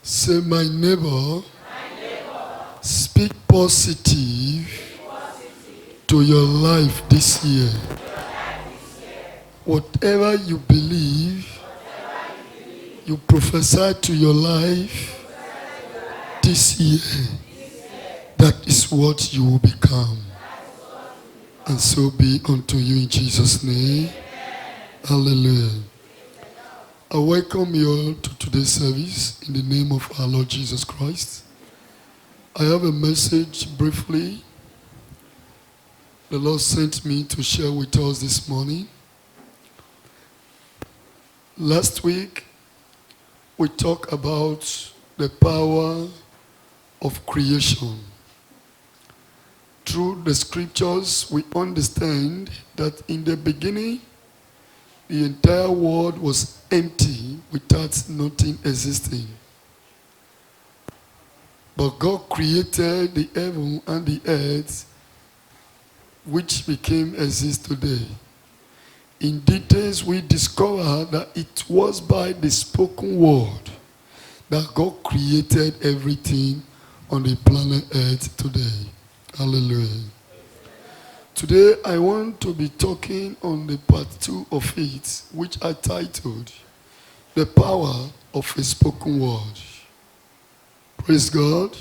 Say, my neighbor, speak positive to your life this year. Whatever you believe, you prophesy to your life this year. That is what you will become. And so be unto you in Jesus' name. Hallelujah. I welcome you all to today's service in the name of our Lord Jesus Christ. I have a message briefly the Lord sent me to share with us this morning. Last week, we talked about the power of creation. Through the scriptures, we understand that in the beginning, the entire world was empty without nothing existing. But God created the heaven and the earth, which became exist today. In details, we discover that it was by the spoken word that God created everything on the planet Earth today. Hallelujah. Today, I want to be talking on the part 2 of it, which I titled, The Power of a Spoken Word. Praise God.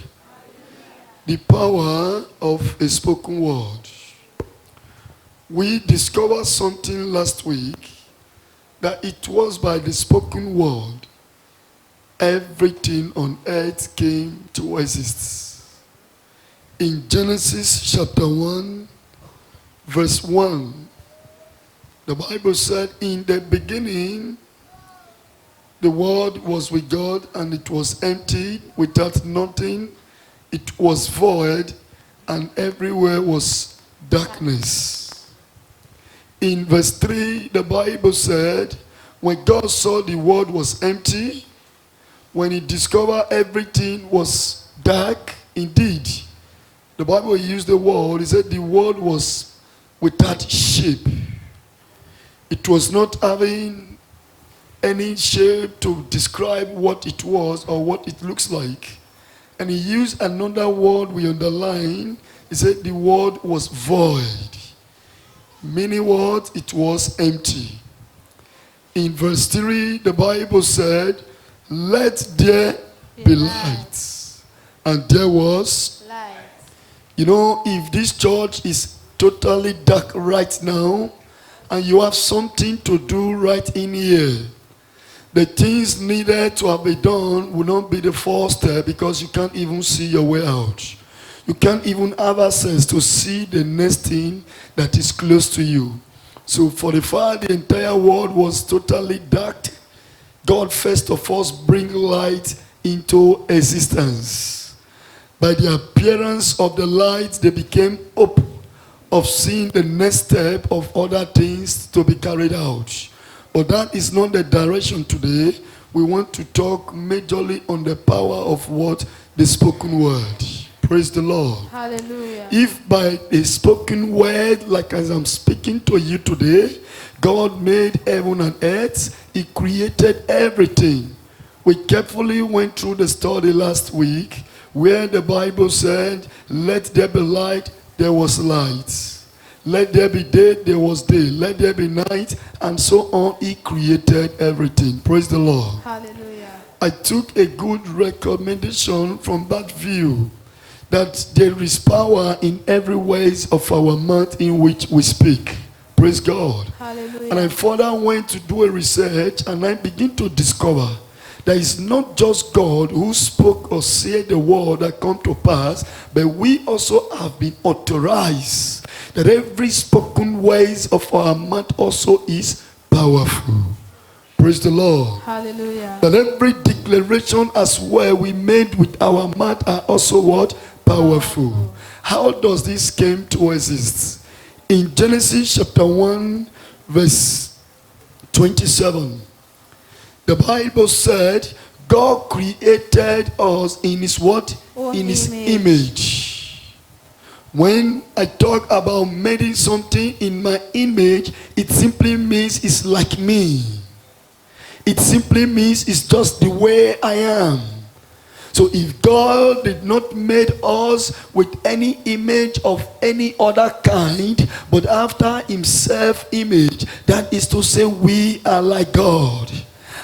The power of a spoken word. We discovered something last week, that it was by the spoken word everything on earth came to exist. In Genesis chapter 1, verse 1, the Bible said, in the beginning, the Word was with God, and it was empty, without nothing. It was void, and everywhere was darkness. In verse 3, the Bible said, when God saw the world was empty, when he discovered everything was dark, indeed, the Bible used the word, he said the world was without shape. It was not having any shape to describe what it was or what it looks like. And he used another word we underline. He said the word was void. Meaning what? It was empty. In verse 3, the Bible said, let there be light. And there was light. You know, if this church is totally dark right now, and you have something to do right in here, the things needed to have been done will not be the first step, because you can't even see your way out. You can't even have access to see the next thing that is close to you. So for the fact the entire world was totally dark, God first of all bring light into existence. By the appearance of the light, they became open of seeing the next step of other things to be carried out. But that is not the direction today. We want to talk majorly on the power of what? The spoken word. Praise the Lord. Hallelujah. If by a spoken word, like as I'm speaking to you today, God made heaven and earth, he created everything. We carefully went through the study last week where the Bible said, let there be light, there was light. Let there be day, there was day. Let there be night, and so on. He created everything. Praise the Lord. Hallelujah. I took a good recommendation from that view, that there is power in every ways of our mouth in which we speak. Praise God. Hallelujah. And I further went to do a research, and I begin to discover that it's not just God who spoke or said the word that come to pass, but we also have been authorized that every spoken ways of our mouth also is powerful. Praise the Lord. Hallelujah. That every declaration as well we made with our mouth are also what? Powerful. How does this came to exist? In Genesis chapter 1, verse 27, the Bible said, God created us in his what? In his image. When I talk about making something in my image, it simply means it's like me. It simply means it's just the way I am. So if God did not make us with any image of any other kind, but after himself image, that is to say we are like God.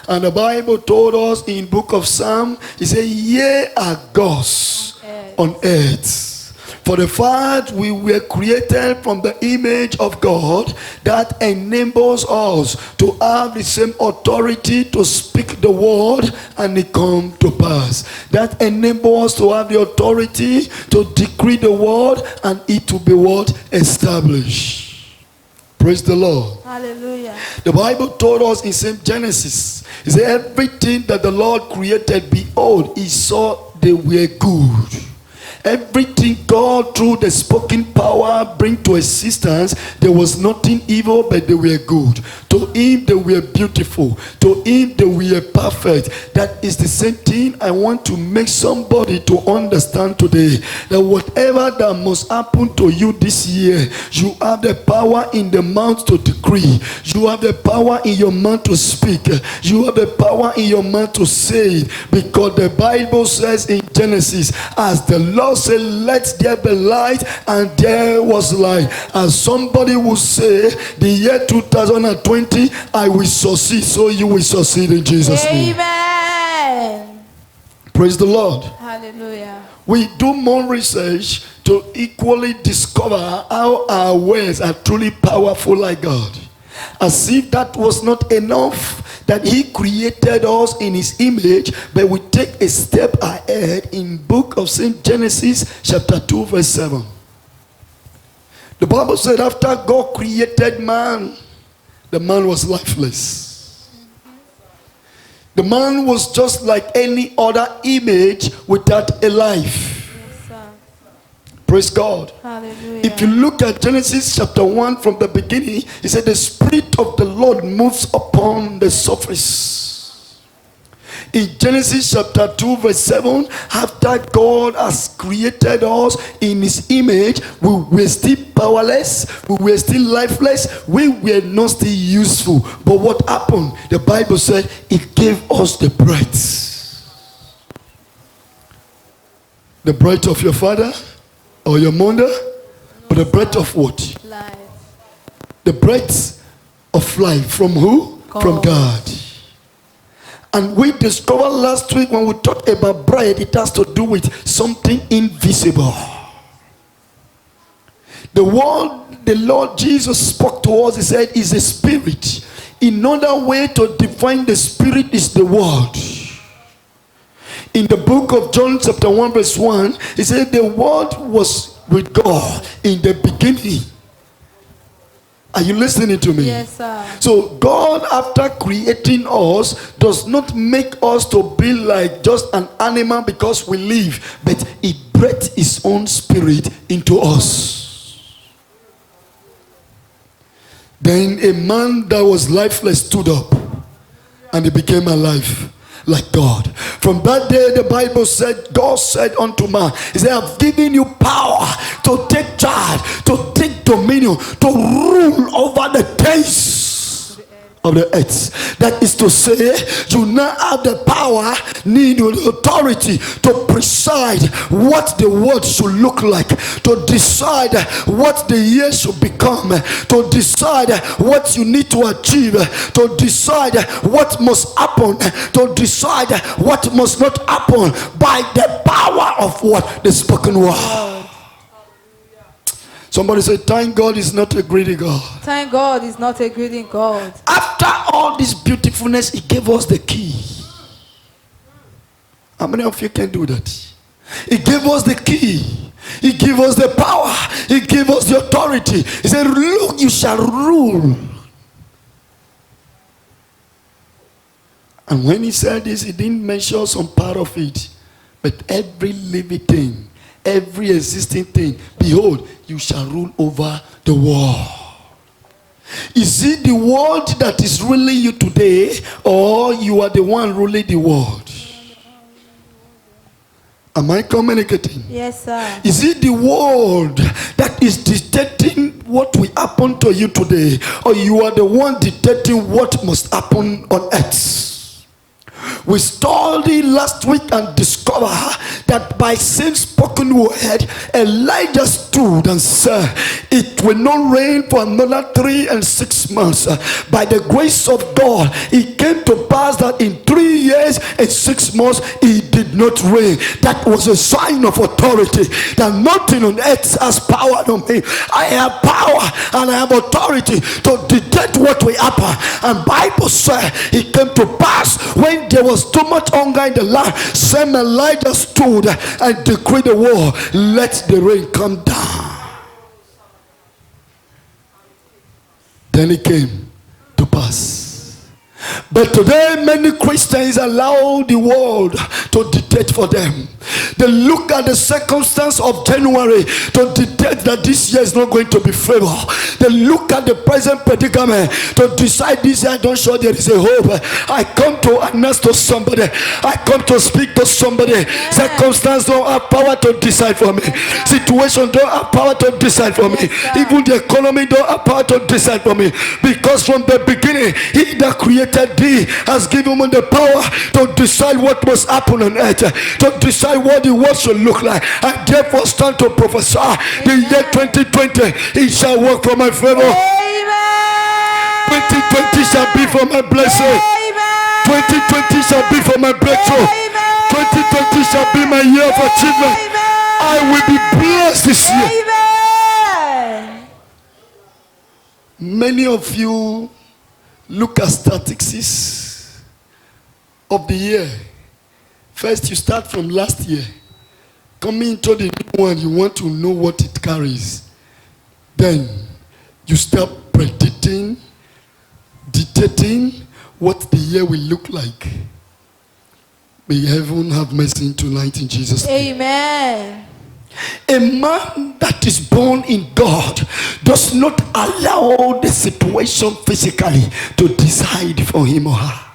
And the Bible told us in book of Psalm, it said, ye are gods on earth. For the fact we were created from the image of God, that enables us to have the same authority to speak the word and it come to pass. That enables us to have the authority to decree the word and it to be what? Established. Praise the Lord. Hallelujah. The Bible told us in St. Genesis, it said everything that the Lord created, behold, he saw they were good. Everything God through the spoken power bring to existence, there was nothing evil, but they were good. To him they were beautiful. To him they were perfect. That is the same thing I want to make somebody to understand today. That whatever that must happen to you this year, you have the power in the mouth to decree. You have the power in your mouth to speak. You have the power in your mouth to say it. Because the Bible says in Genesis, as the Lord said, let there be light, and there was light. And somebody will say, the year 2020, I will succeed. So you will succeed in Jesus' name. Amen. Praise the Lord. Hallelujah. We do more research to equally discover how our words are truly powerful like God. As if that was not enough, that he created us in his image, but we take a step ahead in book of St. Genesis chapter 2 verse 7. The Bible said after God created man, the man was lifeless. The man was just like any other image without a life. Praise God. Hallelujah. If you look at Genesis chapter 1 from the beginning, he said the Spirit of the Lord moves upon the surface. In Genesis chapter 2 verse 7, after God has created us in his image, we were still powerless, we were still lifeless, we were not still useful. But what happened? The Bible said it gave us the breath. The breath of your father or your mother, or the breath of what? Life. The breath of life from who? God. From God. And we discovered last week when we talked about bread, it has to do with something invisible. The word the Lord Jesus spoke to us, he said, is a spirit. Another way to define the spirit is the word. In the book of John chapter 1 verse 1, he said the word was with God in the beginning. Are you listening to me? Yes, sir. So God, after creating us, does not make us to be like just an animal because we live, but he breathed his own spirit into us. Then a man that was lifeless stood up and he became alive. Like God. From that day the Bible said, God said unto man, he said, I've given you power to take charge, to take dominion, to rule over the things of the earth. That is to say, you now have the power, need the authority to preside what the world should look like, to decide what the year should become, to decide what you need to achieve, to decide what must happen, to decide what must not happen by the power of what? The spoken word. Somebody say, thank God is not a greedy God. Thank God is not a greedy God. After all this beautifulness, he gave us the key. How many of you can do that? He gave us the key. He gave us the power. He gave us the authority. He said, look, you shall rule. And when he said this, he didn't mention some part of it, but every living thing, every existing thing, behold, you shall rule over the world. Is it the world that is ruling you today, or you are the one ruling the world? Am I communicating? Yes, sir. Is it the world that is dictating what will happen to you today, or you are the one dictating what must happen on earth? We studied last week and discovered that by same spoken word, Elijah stood and said, it will not rain for another 3 and 6 months. By the grace of God, it came to pass that in 3 years and 6 months, it did not rain. That was a sign of authority, that nothing on earth has power on me. I have power and I have authority to dictate what will happen. And Bible said it came to pass when there was too much hunger in the land, same Elijah stood and decreed the war, let the rain come down. Then it came to pass. But today many Christians allow the world to dictate for them. They look at the circumstance of January to dictate that this year is not going to be favor. They look at the present predicament to decide this year don't show there is a hope. I come to announce to somebody, I come to speak to somebody. Circumstance don't have power to decide for me. Situation don't have power to decide for me. Even the economy don't have power to decide for me. Because from the beginning, he that created thee has given me the power to decide what must happen on earth, to decide what the world should look like. I therefore stand to prophesy the year 2020 it shall work for my favor. 2020 shall be for my blessing. 2020 shall be for my breakthrough. 2020 shall be my year of achievement. I will be blessed this year. Many of you look at statistics of the year. First, you start from last year. Coming into the new one, you want to know what it carries. Then, you start predicting, dictating what the year will look like. May heaven have mercy tonight in Jesus' name. Amen. A man that is born in God does not allow the situation physically to decide for him or her.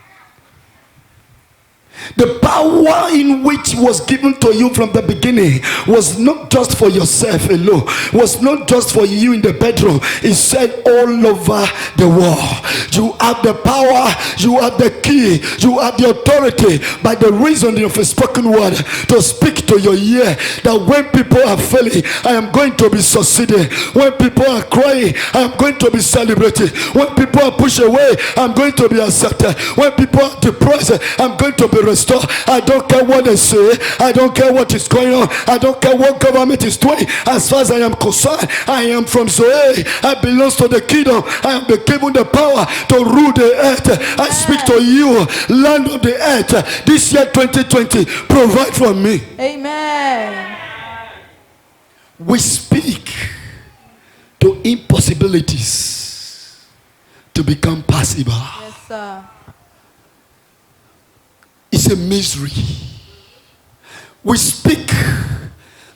The power in which was given to you from the beginning was not just for yourself alone, was not just for you in the bedroom. It said all over the world. You have the power, you have the key, you have the authority by the reason of a spoken word to speak to your ear that when people are failing, I am going to be succeeding. When people are crying, I am going to be celebrated. When people are pushed away, I'm going to be accepted. When people are depressed, I'm going to be restored. I don't care what they say. I don't care what is going on. I don't care what government is doing. As far as I am concerned, I am from Zoe. I belong to the kingdom. I am given the power to rule the earth. I speak to you, land of the earth. This year 2020, provide for me. Amen. We speak to impossibilities to become possible. Yes, sir. It's a misery. We speak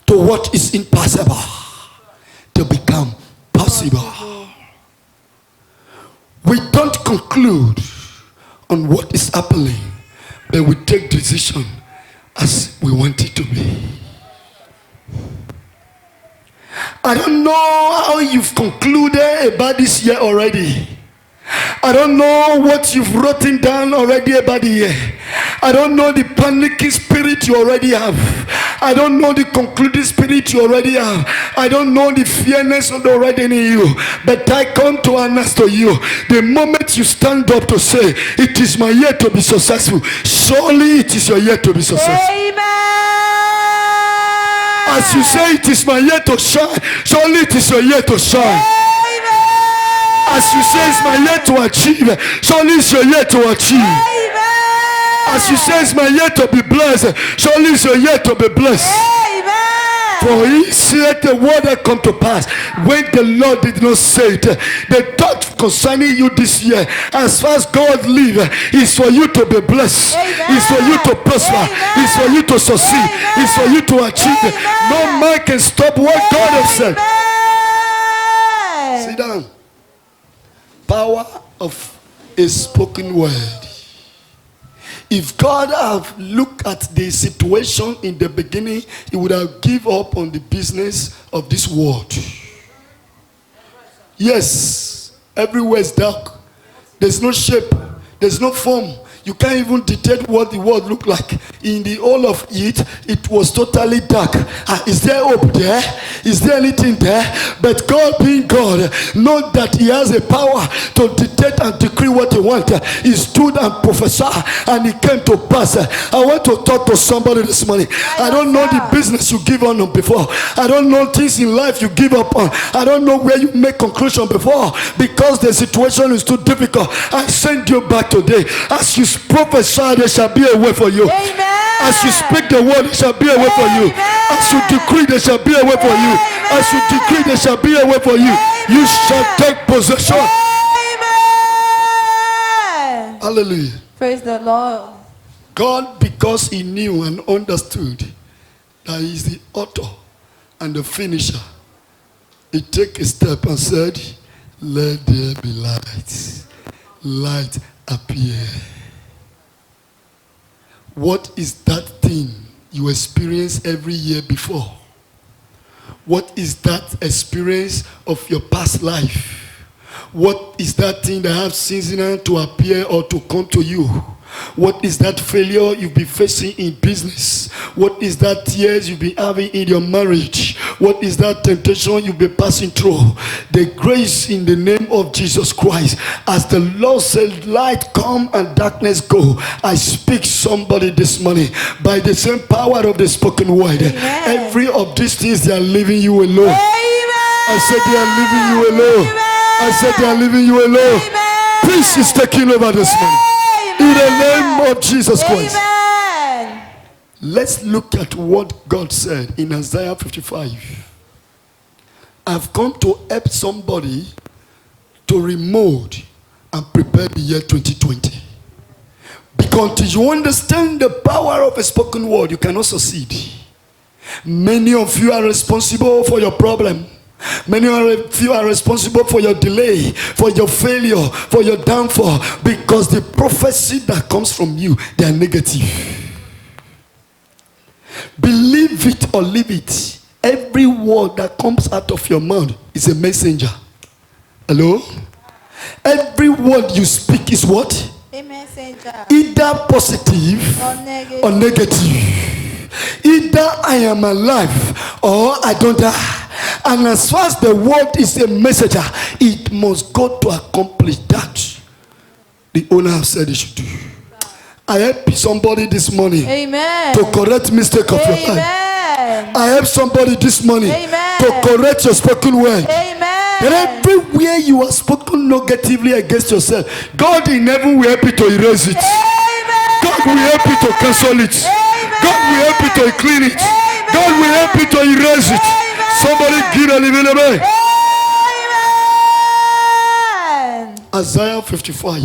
to what is impossible to become possible. We don't conclude on what is happening, but we take decision as we want it to be. I don't know how you've concluded about this year already. I don't know what you've written down already about the year. I don't know the panicking spirit you already have. I don't know the concluding spirit you already have. I don't know the fearness already in you. But I come to announce to you, the moment you stand up to say, it is my year to be successful, surely it is your year to be successful. Amen. As you say, it is my year to shine, surely it is your year to shine. As you say, it's my year to achieve, surely it's your year to achieve. Amen. As you say, it's my year to be blessed, surely it's your year to be blessed. Amen. For he said the word that come to pass when the Lord did not say it. The thought concerning you this year, as far as God lives, is for you to be blessed. Amen. Is for you to prosper. Amen. Is for you to succeed. Amen. Is for you to achieve. Amen. No man can stop what God has said. Amen. Sit down. Power of a spoken word. If God have looked at the situation in the beginning, he would have given up on the business of this world. Yes, everywhere is dark. There's no shape. There's no form. You can't even detect what the world looked like. In the whole of it, it was totally dark. Is there hope there? Is there anything there? But God being God, know that he has a power to detect and decree what he wants. He stood and prophesied and it came to pass. I want to talk to somebody this morning. I don't know the business you give on before. I don't know things in life you give up on. I don't know where you make conclusion before because the situation is too difficult. I send you back today. As you prophesy, there shall be a way for you. Amen. As you speak the word, there shall be a way for you. As you decree, there shall be a way for you. As you decree, there shall be a way for you. You shall take possession. Amen. Hallelujah. Praise the Lord. God, because he knew and understood that he is the author and the finisher, he took a step and said, let there be light. Light appear. What is that thing you experience every year before? What is that experience of your past life? What is that thing that has seasonal to appear or to come to you? What is that failure you've been facing in business? What is that tears you've been having in your marriage? What is that temptation you've been passing through? The grace in the name of Jesus Christ. As the Lord said, light come and darkness go. I speak somebody this morning by the same power of the spoken word. Amen. Every of these things, they are leaving you alone. Amen. I said they are leaving you alone. I said they are leaving you alone. Amen. Peace is taking over this morning. In the name of Jesus Christ. Amen. Let's look at what God said in Isaiah 55. I've come to help somebody to remold and prepare the year 2020. Because until you understand the power of a spoken word, you cannot succeed. Many of you are responsible for your problem. Many of you are responsible for your delay, for your failure, for your downfall, because the prophecy that comes from you, they are negative. Believe it or leave it. Every word that comes out of your mouth is a messenger. Hello? Every word you speak is what? A messenger. Either positive or negative. Either I am alive or I don't die. And as far as the word is a messenger, it must go to accomplish that the owner has said it should do. I help somebody this morning. Amen. To correct mistake of your life. Amen. I help somebody this morning. Amen. To correct your spoken word. Amen. And everywhere you are spoken negatively against yourself, God in heaven will help you to erase it. Amen. God will help you to cancel it. Amen. God will help you to clean it. Amen. God will help you to erase it. Amen. Somebody give a living away. Amen. Isaiah 55,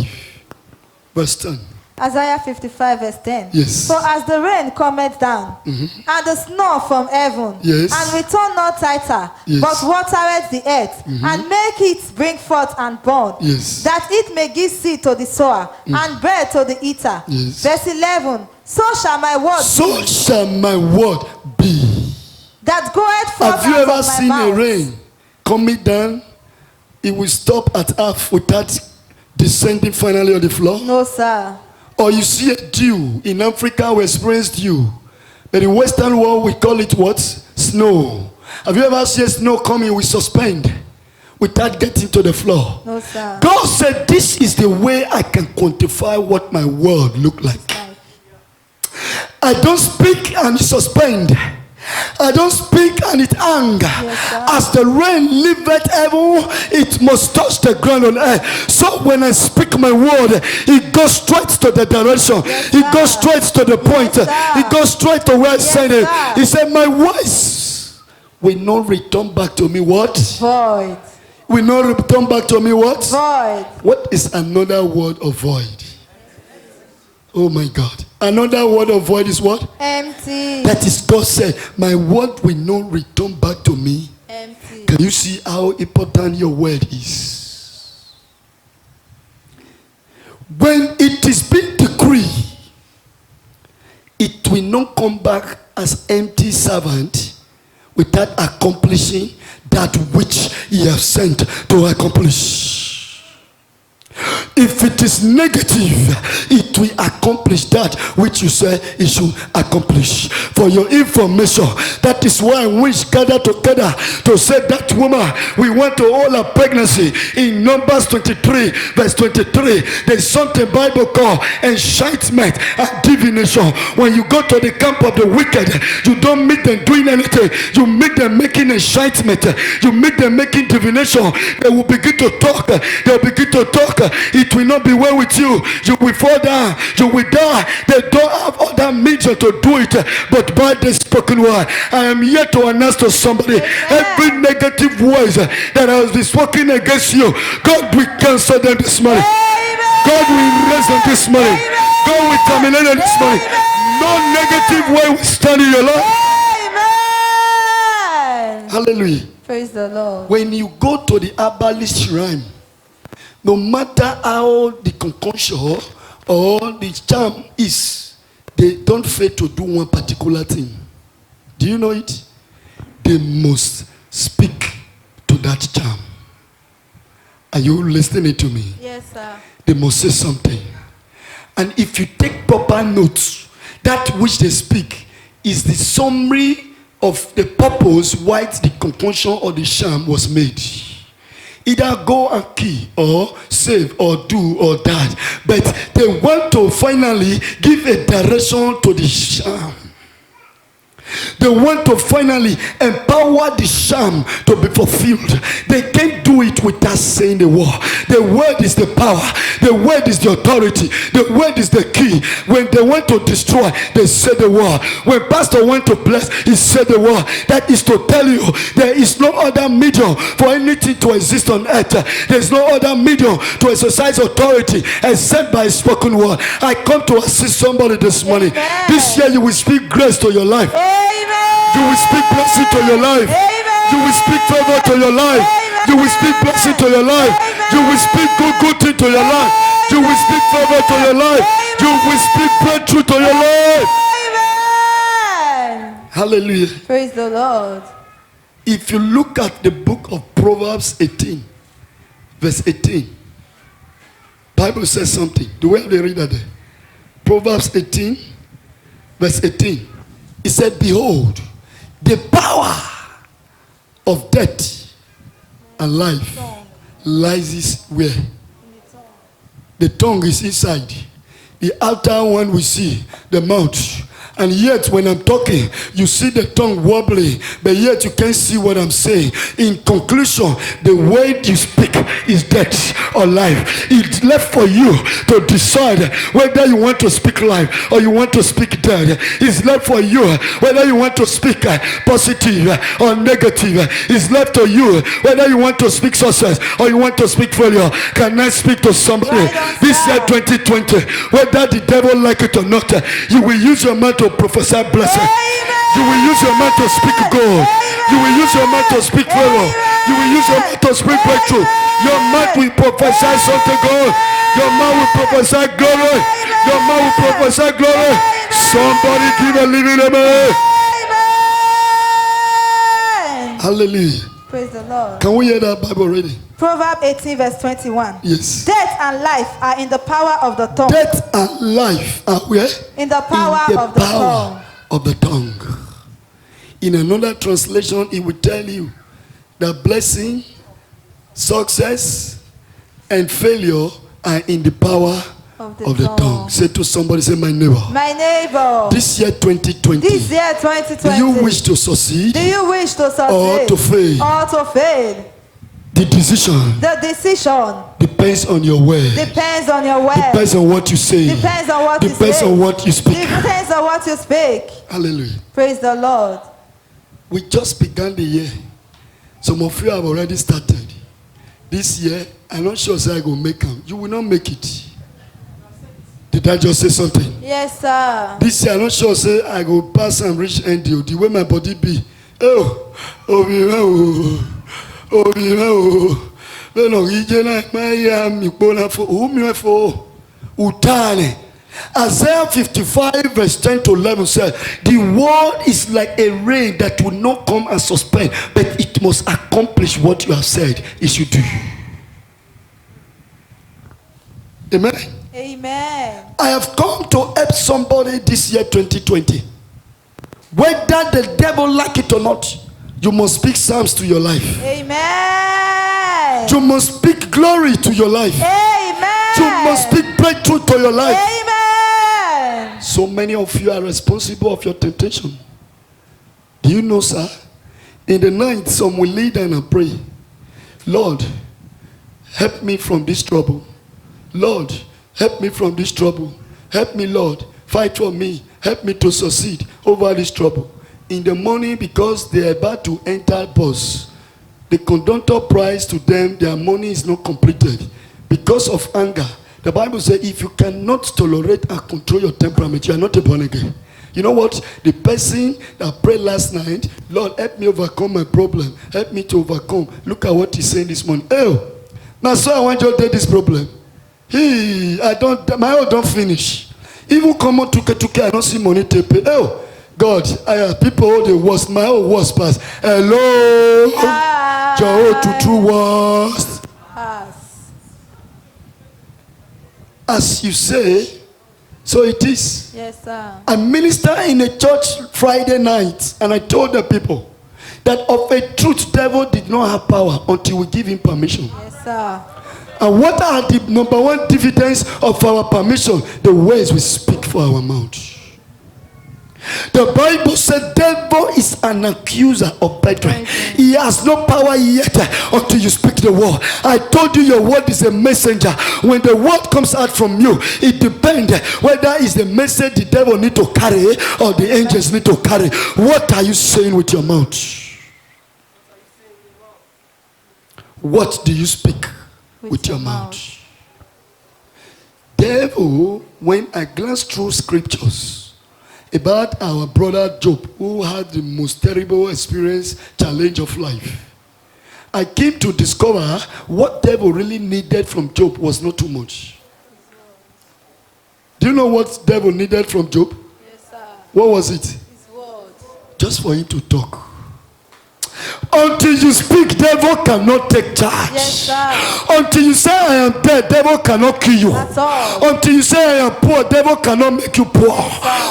verse 10. Isaiah 55 verse 10. Yes. For as the rain cometh down, and the snow from heaven, Yes. and return not tighter, Yes. but watereth the earth, and make it bring forth and burn, Yes. that it may give seed to the sower, and bread to the eater. Yes. Verse 11. So shall my word So be, shall my word be. that goeth forth Have you out ever of my seen a mouth. rain coming down? It will stop at half without descending finally on the floor. No, sir. Or you see a dew. In Africa, we experience dew. But in Western world, we call it what? Snow. Have you ever seen snow coming? We suspend without getting to the floor. No, sir. God said, this is the way I can quantify what my word look like. Right. I don't speak and suspend. I don't speak and it hang. Yes, As the rain leaveth heaven, it must touch the ground on earth. So when I speak my word, it goes straight to the direction. Yes, It goes sir. straight to the point. Yes, sir. It goes straight to where I sent it. sir. He said, my voice will not return back to me what? Void. Will not return back to me what? Void. What is another word of void? Oh my God. Another word of void is what? Empty. That is God said, my word will not return back to me. Empty. Can you see how important your word is? When it is being decreed, it will not come back as empty servant without accomplishing that which he has sent to accomplish. If it is negative, it will accomplish that which you say it should accomplish. For your information, that is why we gather together to say that woman, we want to hold her pregnancy. In Numbers 23, verse 23, there's something Bible called enchantment and divination. When you go to the camp of the wicked, you don't meet them doing anything. You meet them making enchantment. You meet them making divination. They will begin to talk. They will begin to talk. It will not be well with you. You will fall down. You will die. They don't have other means to do it but by the spoken word. I am here to announce to somebody, every negative voice that has been spoken against you, God will cancel them this morning. God will raise them this morning. God will terminate them this morning. No negative way will stand in your life. Amen. Hallelujah. Praise the Lord. When you go to the herbalist shrine, no matter how the concoction or the charm is, they don't fail to do one particular thing. Do you know it? They must speak to that charm. Are you listening to me? Yes, sir. They must say something. And if you take proper notes, that which they speak is the summary of the purpose why the concoction or the charm was made. Either go and kill or save or do or that. But they want to finally give a direction to the charm. They want to finally empower the charm to be fulfilled. They can't do it without saying the word. The word is the power. The word is the authority. The word is the key. When they want to destroy, they say the word. When pastor want to bless, he said the word. That is to tell you there is no other medium for anything to exist on earth. There is no other medium to exercise authority except by spoken word. I come to assist somebody this morning. Amen. This year you will speak grace to your life. Amen. You will speak blessing to your life. Amen. You will speak favor to your life. Amen. You will speak blessing to your life. Amen. You will speak good thing to your life. You will speak favor to your life. You will speak breakthrough to your life. Amen. Hallelujah. Praise the Lord. If you look at the book of Proverbs 18, verse 18, Bible says something. Do we have the reader there? Proverbs 18, verse 18. It said, behold, the power of death and life lies where? The tongue is inside. The outer one we see, the mouth. And yet when I'm talking, you see the tongue wobbling, but yet you can't see what I'm saying. In conclusion, the word you speak is death or life. It's left for you to decide whether you want to speak life or you want to speak death. It's left for you whether you want to speak positive or negative. It's left to you whether you want to speak success or you want to speak failure. Can I speak to somebody? This year 2020, whether the devil like it or not, you will use your mouth to prophesy blessing. You will use your mouth to speak God. You will use your mouth to speak favor. You will use your mouth to speak breakthrough. Your mouth will prophesy something good. Your mouth will prophesy glory. Your mouth will prophesy glory. Somebody give a living amen. Hallelujah. Praise the Lord. Can we hear that Bible reading? Proverbs 18 verse 21. Yes. Death and life are in the power of the tongue. Death and life are where? In the power In the of the power tongue. of the tongue. In another translation, it will tell you that blessing, success, and failure are in the power of the tongue. Say to somebody, say, my neighbor. My neighbor. This year 2020. This year 2020. Do you wish to succeed? Do you wish to succeed? Or to fail? Or to fail? The decision The decision depends on your word. depends on your word. Depends on what you say. Depends on what Depends you say. on what you speak. Depends on what you speak. Hallelujah. Praise the Lord. We just began the year. Some of you have already started. This year, I'm not sure say I will make it. You will not make it. Did I just say something? Yes, sir. This year, I'm not sure say I will pass and reach NDO. The way my body be. Oh, Isaiah 55 verse 10 to 11 says, the word is like a rain that will not come and suspend, but it must accomplish what you have said it should do. Amen. Amen. I have come to help somebody this year 2020. Whether the devil like it or not, you must speak psalms to your life. Amen. You must speak glory to your life. Amen. You must speak breakthrough to your life. Amen. So many of you are responsible of your temptation. Do you know, sir? In the night, some will lay down and pray. Lord, help me from this trouble. Lord, help me from this trouble. Help me, Lord. Fight for me. Help me to succeed over this trouble. In the morning, because they are about to enter bus, the conductor price to them, their money is not completed. Because of anger, the Bible says if you cannot tolerate and control your temperament, you are not a born again. You know what? The person that prayed last night, Lord, help me overcome my problem. Help me to overcome. Look at what he's saying this morning. Oh, now so I want you to take this problem. My own don't finish. Even come on to I don't see money to pay. Oh, God, people hold the worst. My own worst pass. Hello, Joe to true worst. As you say, so it is. Yes, sir. I minister in a church Friday night, and I told the people that of a truth, devil did not have power until we give him permission. Yes, sir. And what are the number one dividends of our permission? The words we speak for our mouth. The Bible said devil is an accuser of brethren. He has no power yet until you speak the word. I told you your word is a messenger. When the word comes out from you, it depends whether it's the message the devil need to carry or the angels need to carry. What are you saying with your mouth? What do you speak with your mouth? Devil, when I glance through scriptures about our brother Job, who had the most terrible experience, challenge of life, I came to discover what devil really needed from Job was not too much. Do you know what devil needed from Job? Yes, sir. What was it? His word. Just for him to talk. Until you speak, devil cannot take charge. Yes, sir. Until you say I am dead, devil cannot kill you. That's all. Until you say I am poor, devil cannot make you poor.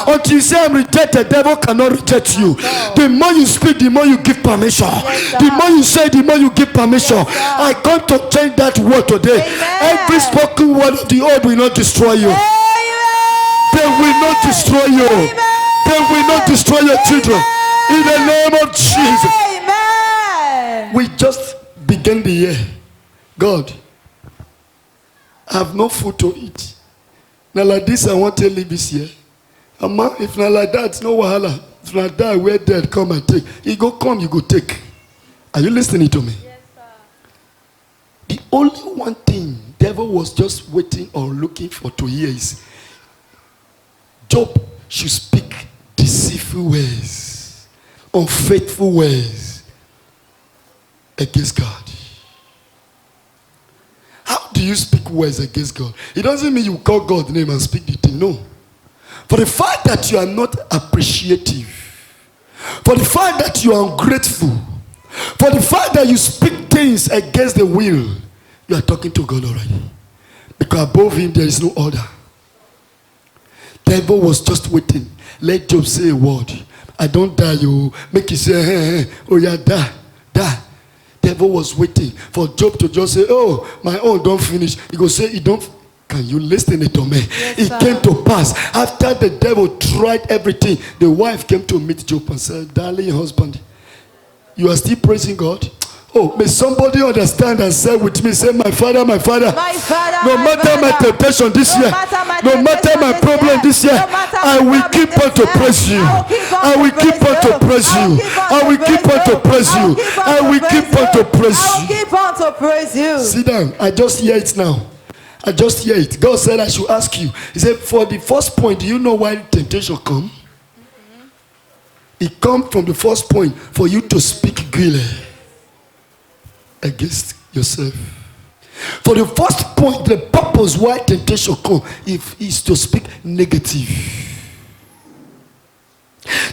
Until you say I'm rejected, devil cannot reject you. The more you speak, the more you give permission. The more you say, the more you give permission. I come to change that word today. Amen. Every spoken word of the old will not destroy you. Amen. They will not destroy you. Amen. They will not destroy your children. In the name of Jesus. Amen. We just began the year. God, I have no food to eat. Now like this, I want to live this year. Ama, if not like that, no wahala. If not that, we're dead, come and take. You go come, you go take. Are you listening to me? Yes, sir. The only one thing devil was just waiting or looking for to hear is Job should speak deceitful words, unfaithful words against God. How do you speak words against God? It doesn't mean you call God's name and speak the thing. No. For the fact that you are not appreciative, for the fact that you are ungrateful, for the fact that you speak things against the will, you are talking to God already. Because above him there is no order. Devil was just waiting. Let Job say a word. I don't die, you make it say, hey, oh yeah, die. Devil was waiting for Job to just say, oh, my own don't finish. He go say, he don't. Can you listen to me? Yes, It sir. came to pass. After the devil tried everything, the wife came to meet Job and said, darling husband, you are still praising God? Oh, may somebody understand and say with me, say, my father, My father, no matter my temptation this year, no matter my problem this year, I will keep on to praise you. I will keep on to praise you. I will keep on to praise you. I will keep on to praise I will you. keep on to praise you. Sit down. I just hear it now. I just hear it. God said I should ask you. He said, for the first point, do you know why temptation come? It comes from the first point for you to speak gaily against yourself. For the first point, the purpose why temptation come is to speak negative.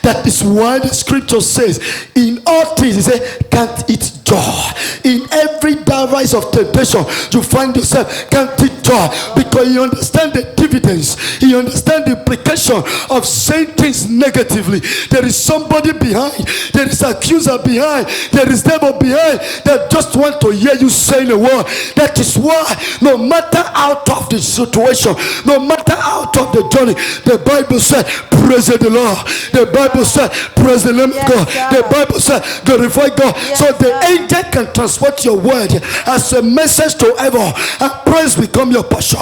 That is why the scripture says, in all things, he said, count it joy. In every doubt rise of temptation, you find yourself counting joy because you understand the dividends, you understand the implication of saying things negatively. There is somebody behind, there is accuser behind, there is devil behind that just want to hear you saying a word. That is why no matter out of the situation, no matter out of the journey, the Bible said, praise the Lord. The Bible said, praise the name of God. The Bible said, glorify God. So the angel can transport your word as a message to heaven, and praise become your portion,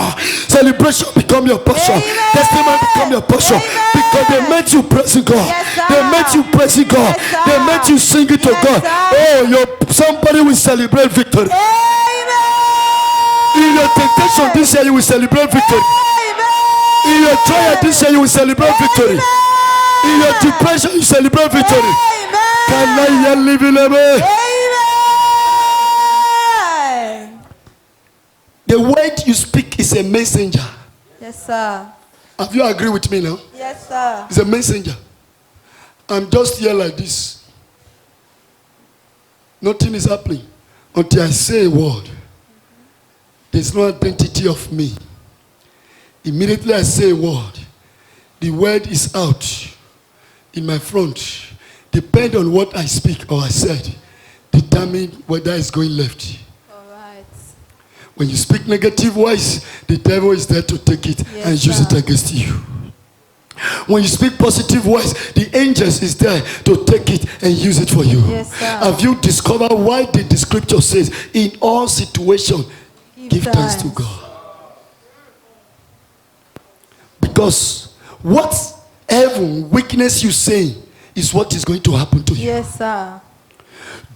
celebration become your portion, testimony become your portion, because they made you praising God. They made you praising God. They made you singing to God. Somebody will celebrate victory. In your temptation this year, you will celebrate victory. In your trial this year, you will celebrate victory. In your depression, you celebrate victory. Can I hear living away? The word you speak is a messenger. Yes, sir. Have you agreed with me now? Yes, sir. It's a messenger. I'm just here like this. Nothing is happening until I say a word. There's no identity of me. Immediately I say a word, the word is out in my front. Depend on what I speak or I said, determine whether it's going left. All right. When you speak negative words, the devil is there to take it and use it against you. When you speak positive words, the angels is there to take it and use it for you. Yes, sir. Have you discovered why the scripture says, in all situations, give thanks to God? Because what heaven weakness you say is what is going to happen to you. Yes, sir.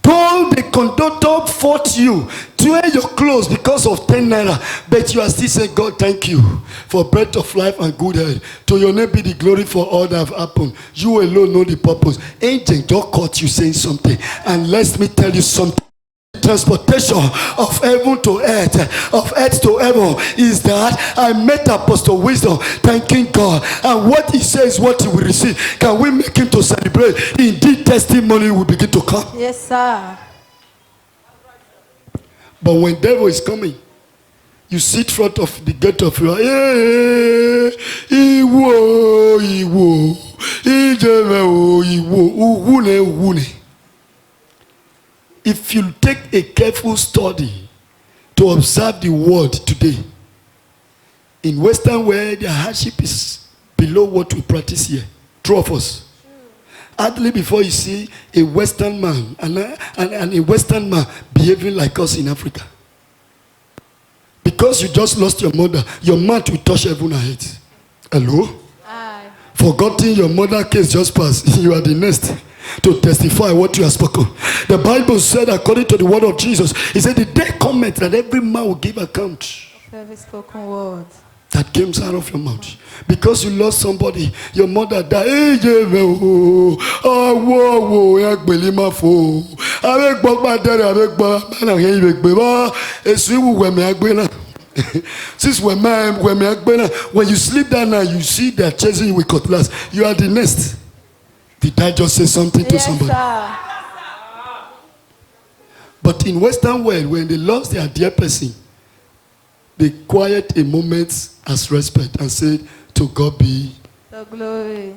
Though the conductor fought you to wear your clothes because of 10 naira, but you are still saying, God, thank you for breath of life and good health. To your name be the glory for all that have happened. You alone know the purpose. Angel just caught you saying something. And let me tell you something. Transportation of heaven to earth, of earth to heaven, is that I met Apostle Wisdom thanking God, and what he says, what he will receive. Can we make him to celebrate? Indeed, testimony will begin to come. Yes, sir. But when devil is coming, you sit front of the gate of your If you take a careful study to observe the world today, in Western world, the hardship is below what we practice here. True of us. Hardly before you see a Western man and a Western man behaving like us in Africa. Because you just lost your mother, your mouth will touch heaven and earth. Hello? Aye. Forgotten your mother case just passed. You are the next to testify what you have spoken. The Bible said, according to the word of Jesus, he said, the day cometh that every man will give account Of every spoken word. that came out of your mouth. Because you lost somebody, your mother died. Since when you sleep that night, you see they're chasing you with cutlass. You are the next. Did I just say something to somebody? Sir. But in Western world, when they lost their dear person, they quiet a moment as respect and said, to God be The glory.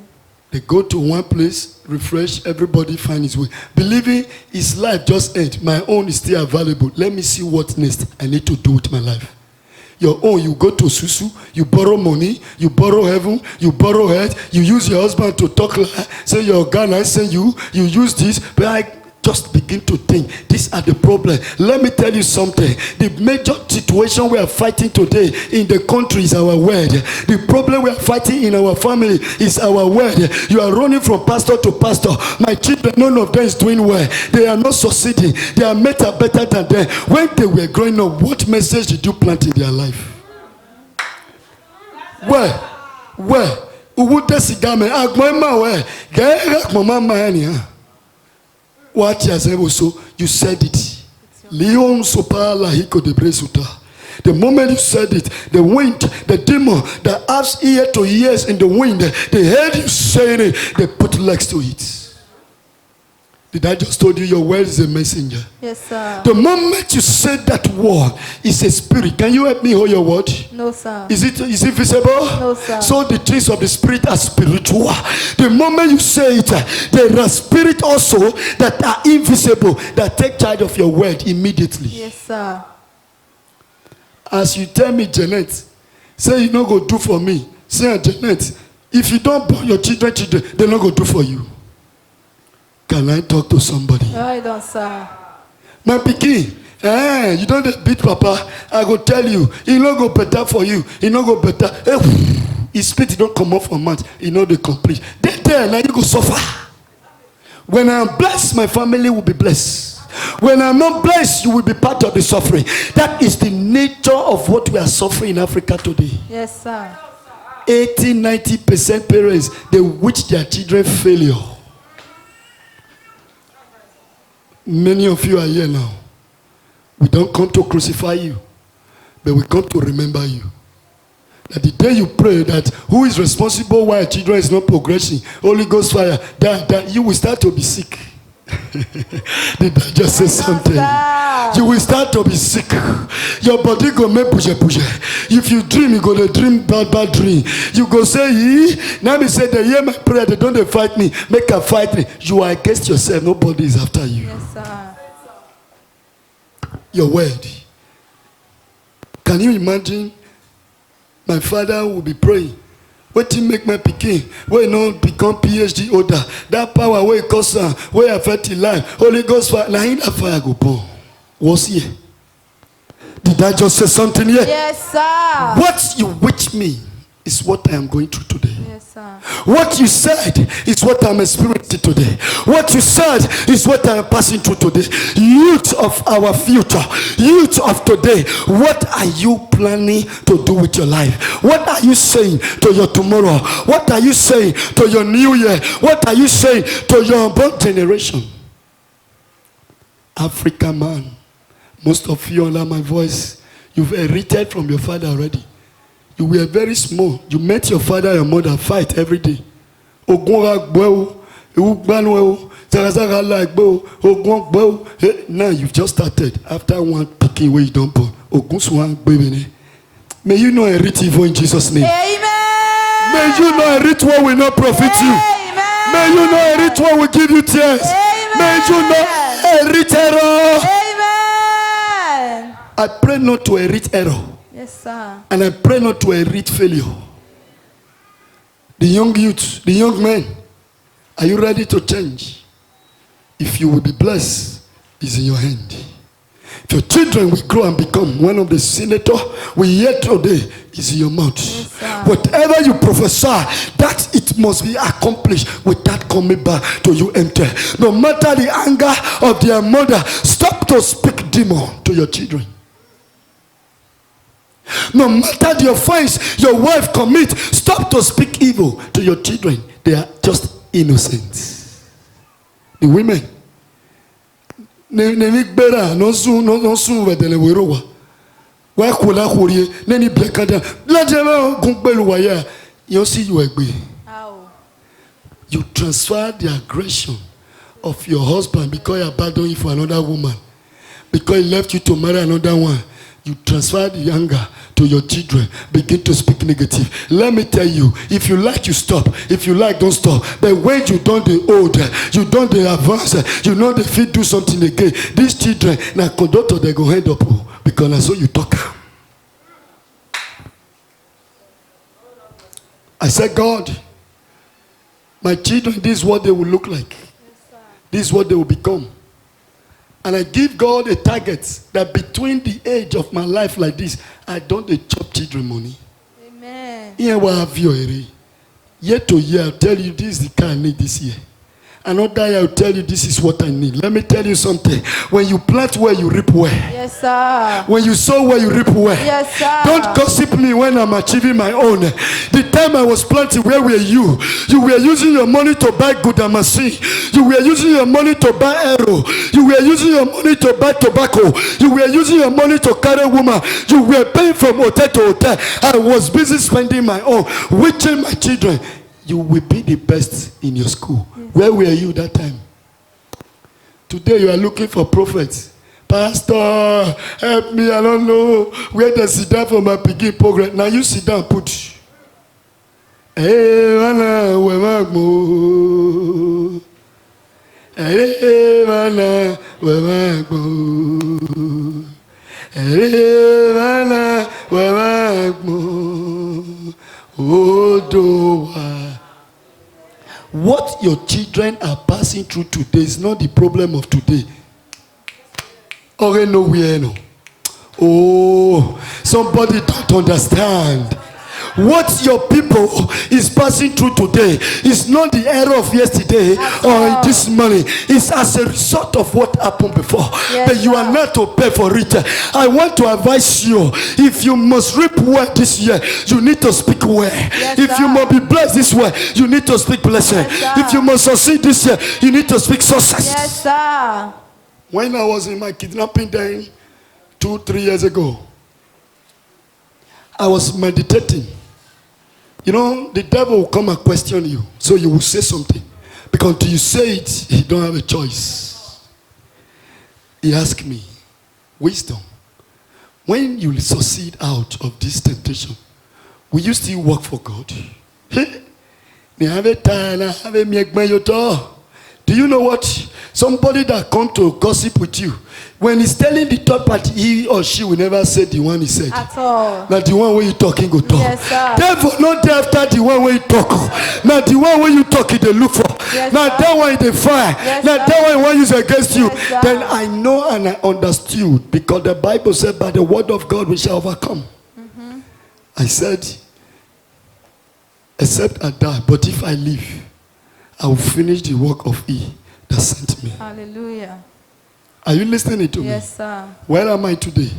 They go to one place, refresh, everybody find his way. Believing his life just ended. My own is still available. Let me see what next I need to do with my life. Your own, you go to Susu, you borrow money, you borrow heaven, you borrow earth, you use your husband to talk lie, say your God, I say you use this, but I just begin to think, these are the problems. Let me tell you something. The major situation we are fighting today in the country is our word. The problem we are fighting in our family is our word. You are running from pastor to pastor. My children, none of them is doing well. They are not succeeding. They are better than them. When they were growing up, what message did you plant in their life? Where? What you said it. Leon Sopala Hiko de Bresuta. The moment you said it, the wind, the demon that has ear to ears in the wind, they heard you saying it, they put legs to it. Did I just told you your word is a messenger? Yes, sir. The moment you say that word, it's a spirit. Can you help me hold your word? No, sir. Is it visible? No, sir. So the things of the spirit are spiritual. The moment you say it, there are spirits also that are invisible that take charge of your word immediately. Yes, sir. As you tell me, Janet, say you no go do for me. Say, Janet, if you don't born your children, they no go do for you. Can I talk to somebody? No, I don't, sir. My pikin, you don't beat papa. I go tell you, he no go better for you. He no go better. His spirit don't come up from mouth. He know they complete. They there, now you go suffer. When I am blessed, my family will be blessed. When I'm not blessed, you will be part of the suffering. That is the nature of what we are suffering in Africa today. Yes, sir. 80-90% parents, they wish their children failure. Many of you are here now. We don't come to crucify you, but we come to remember you. That the day you pray that who is responsible why children is not progressing, Holy Ghost fire, that you will start to be sick. Did I just say something? You will start to be sick. Your body go make push. If you dream, you go to dream bad dream. You go say, now me say they hear my prayer, they don't fight me, make a fight me. You are against yourself, nobody is after you. Yes, sir. Your word. Can you imagine? My father will be praying. What you make my pikin? Where you not become PhD holder? That power where it cause where affect your life. Holy Ghost fire. Now in that fire go burn. What's here? Did I just say something here? Yes, sir. What you wish me is what I am going through today. Yes, sir. What you said is what I'm experiencing today. What you said is what I am passing through today. Youth of our future, youth of today, what are you planning to do with your life? What are you saying to your tomorrow? What are you saying to your new year? What are you saying to your unborn generation? Africa man, most of you under my voice, you've inherited from your father already. You were very small. You met your father and your mother fight every day. Now you've just started. After one picking where you don't born. May you not inherit evil in Jesus' name. Amen. May you not inherit what will not profit you. Amen. May you not inherit what will give you tears. Amen. May you not inherit error. Amen. I pray not to inherit error. Yes, sir. And I pray not to inherit failure. The young youth, the young men, are you ready to change? If you will be blessed, it's in your hand. If your children will grow and become one of the senators we hear today, is in your mouth. Yes, sir. Whatever you prophesy, that it must be accomplished without coming back to you empty. No matter the anger of their mother, stop to speak demon to your children. No matter the offense your wife commits, stop to speak evil to your children. They are just innocent. The women. You transfer the aggression of your husband because he abandoned you for another woman, because he left you to marry another one. You transfer the anger to your children, begin to speak negative. Let me tell you, if you like, you stop. If you like, don't stop. But when you don't the old, you don't the advance, you know the fit do something again. These children, now conductor, they go head up because that's what you talk. I said, God, my children, this is what they will look like. This is what they will become. And I give God a target that between the age of my life like this, I don't chop children money. Amen. Year to year, I'll tell you this is the car I need this year. Another year, I'll tell you this is what I need. Let me tell you something. When you plant where, you reap where. Yes, sir. When you sow where, you reap where. Yes, sir. Don't gossip me when I'm achieving my own. The time I was planting, where were you? You were using your money to buy good and machine. You were using your money to buy arrow. You were using your money to buy tobacco. You were using your money to carry woman. You were paying from hotel to hotel. I was busy spending my own, witching my children. You will be the best in your school. Yes. Where were you that time? Today you are looking for prophets. Pastor, help me, I don't know where they sit down for my begin program. Now you sit down, put. Hey, mana, we magmo. Hey, mana, we magmo. Hey, mana, we magmo. Odoa. What your children are passing through today is not the problem of today. Okay, nowhere, no. Oh, somebody don't understand. What your people is passing through today is not the error of yesterday or this morning. It's as a result of what happened before. Yes, but you are not to pay for it. I want to advise you, if you must reap well this year, you need to speak well. Yes, if you must be blessed this way, you need to speak blessing. Yes, if you must succeed this year, you need to speak success. Yes, sir. When I was in my kidnapping day 2-3 years ago, I was meditating. You know, the devil will come and question you. So you will say something. Because until you say it, you don't have a choice. He asked me, wisdom, when you succeed out of this temptation, will you still work for God? Do you know what? Somebody that come to gossip with you, when he's telling the third party, he or she will never say the one he said. At all. Now the one where you talking go talk. Yes, sir. Devil not there after the one where you talk. Now the one where you talk, they look for. Yes, now sir. that one they fire. Yes, now sir. that one want use against you. Yes, sir. Then I know and I understood, because the Bible said, by the word of God we shall overcome. Mm-hmm. I said, except I die, but if I live, I will finish the work of He that sent me. Hallelujah. Are you listening to me? Yes, sir. Where am I today?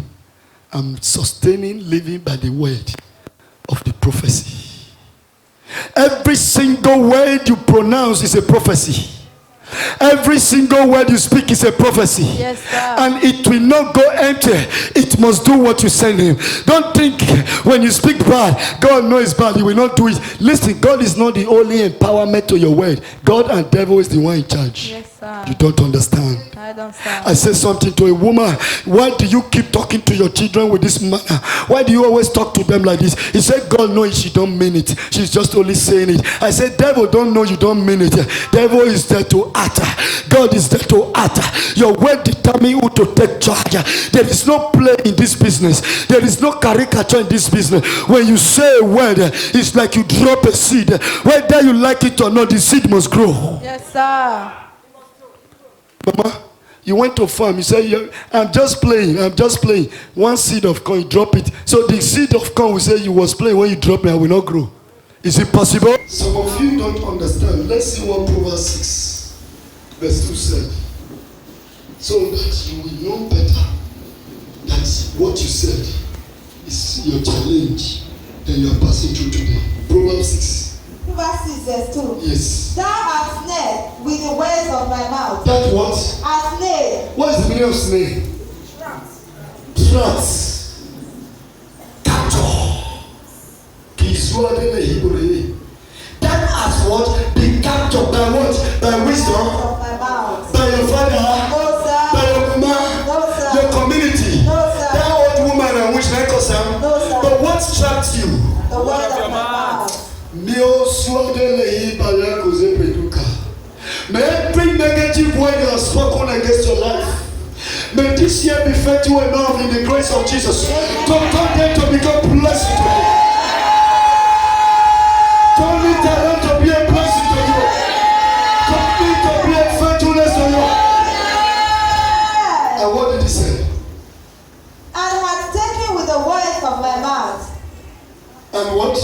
I'm sustaining, living by the word of the prophecy. Every single word you pronounce is a prophecy. Every single word you speak is a prophecy. Yes, sir. And it will not go empty. It must do what you send him. Don't think when you speak bad, God knows bad. He will not do it. Listen, God is not the only empowerment to your word. God and devil is the one in charge. Yes, sir. You don't understand. I don't, sir. I said something to a woman. Why do you keep talking to your children with this manner? Why do you always talk to them like this? He said, God knows she don't mean it. She's just only saying it. I said, devil don't know you don't mean it. Devil is there to utter. God is there to utter. Your word determines who to take charge. There is no play in this business. There is no caricature in this business. When you say a word, it's like you drop a seed. Whether you like it or not, the seed must grow. Yes, sir. Mama, you went to farm, you said, I'm just playing. One seed of corn, you drop it. So the seed of corn will say you was playing. When you drop it, I will not grow. Is it possible? Some of you don't understand. Let's see what Proverbs 6 verse 2 said. So that you will know better that what you said is your challenge that you are passing through today. Proverbs 6. Proverbs 6 verse 2. Yes. Thou art snared with the words of my mouth. That what? Art snared. What is the meaning of snare? Trust. Capture. That has what? Been captured by what? By wisdom? Of my mouth. By your father? No, sir. By your woman? No, sir. Your community? No, sir. That old woman and which like us? No, sir. But what trapped you? The word of my mouth. May every negative word you have spoken against your life, may this year be faithful enough in the grace of Jesus to turn them to become blessed to you. Turn it around to be a blessing to you. Turn it to be a faithfulness to you. And what did he say? And hath taken with the words of my mouth. And what?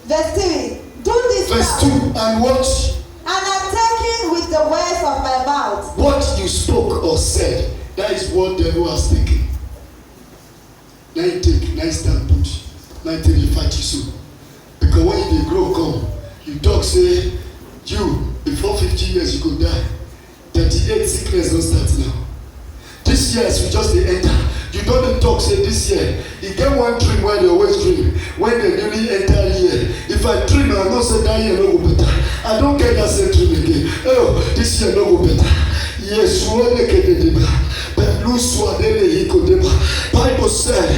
Verse 3. Do this Verse now. 2. And what? And have taken with the words of my mouth. What you spoke or said, that is what the devil has taken. Now you take, now you stand put. Now you take the fight you sow. Because when you grow come, you talk say, you, before 50 years you could die. 38 sickness don't start now. This year as we just enter, you don't talk say this year. You get one dream where they always dream. When they newly enter here, if I dream, I know say that year no go better. I don't get that same dream again. Oh, this year no go better. Bible said,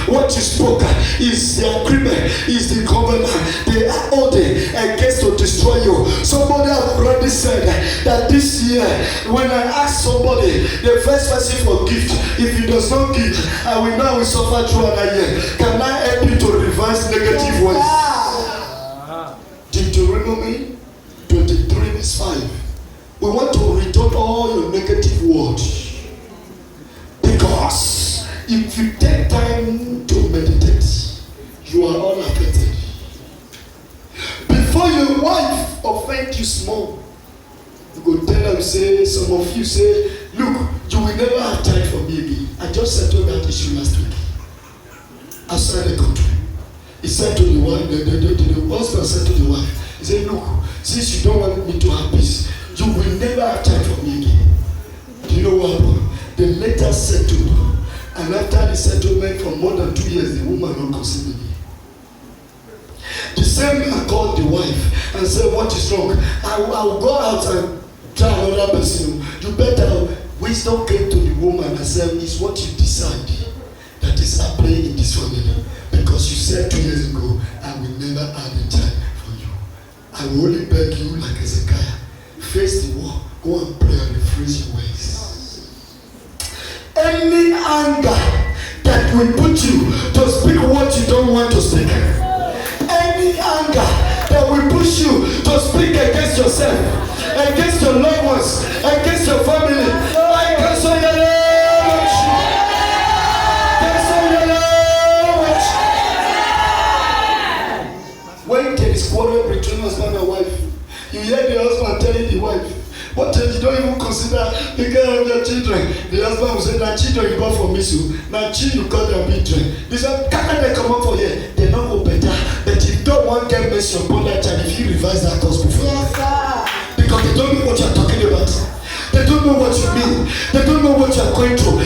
what you spoke is the agreement, is the covenant. They are holding against to destroy you. Somebody have already said that this year, when I ask somebody, the first person for gift, if he does not give, I will now suffer through another year. Can I help you to reverse negative words? Deuteronomy 23 verse 5. We want to return all your negative words. Because if you take time to meditate, you are all affected. Before your wife offend you small, you go tell her, say, some of you say, look, you will never have time for me again. I just settled that issue last week. Outside the country. He said to the wife, the husband said to the wife, he said, look, since you don't want me to have peace, you will never have time for me again. Do you know what happened? The later settled. And after the settlement for more than 2 years, the woman not considered me. The same man called the wife and said, what is wrong? I will go out and try another person. You better. Wisdom came to the woman and said, it's what you decide that is happening in this family. Because you said 2 years ago, I will never add a child for you. I will only beg you like Hezekiah. Face the wall, go and pray and rephrase your ways. Any anger that will put you to speak what you don't want to speak. Any anger that will push you to speak against yourself, against your loved ones, against your family. I cancel your language. Cancel your language. When there is quarrel between husband and wife, you hear the husband telling the wife, what if you don't even consider the care of your children? The husband will say, now children you got for me, so now children you got them children. They say, can't they come up for here? They don't go better. But if you don't want to get messed upon that child, if you revise that course before. Yes, sir. Because they don't know what you're talking about. They don't know what you mean. They don't know what you're going through.